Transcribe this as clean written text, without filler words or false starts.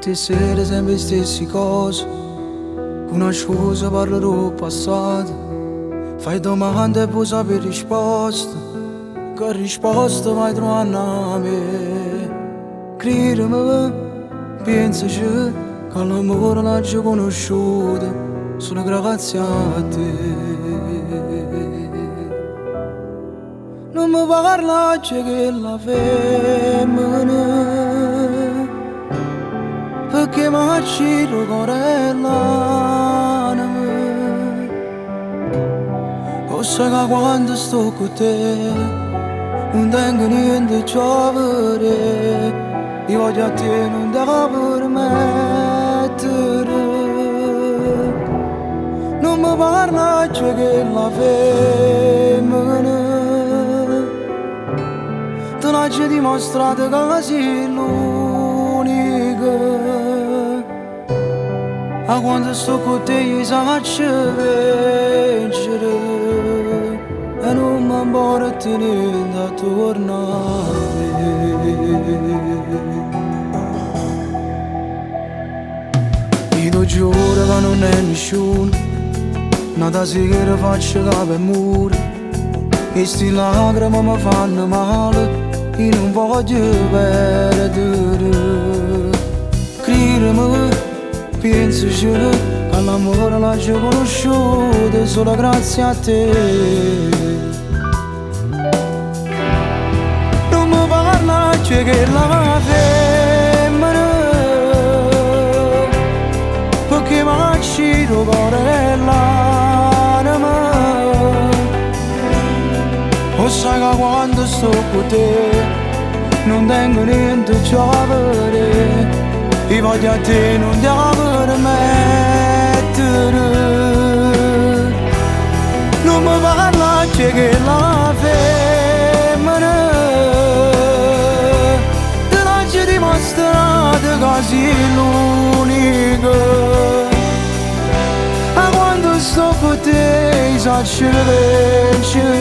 tutte sere sempre le stesse cose. Con una scusa parlerò passato. Fai domande e poi sapere risposte. Che risposta vai trovando a me? Credimi, pensaci che l'amore l'ho già conosciuto solo grazie a te. Non mi parla che la femmina, perché mi giro cuore l'anima. Lo sai che quando sto con te non tengo niente da giovere. Io voglio a te non devo permettere. Non mi parla che la femmina, te l'ho già dimostrato che sei l'unica. A quando sto con te io saccio vincere e non mi importa niente a tornare. Io ti giuro che non è nessuno, nada sera faccio capo e muro. E sti lacrime mi fanno male, io non voglio perdere. Credimi, pensaci che l'amore l'ho già conosciuto solo grazie a te. Non mi parla che la femmina, perché mi giro cuore l'anima. Lo sai che quando sto con te non tengo niente da giovere. Io voglio a te non devo permettere. Non mi parla che la femmina, te l'ho già dimostrato che sei l'unica. A quando sto con te saccio vincere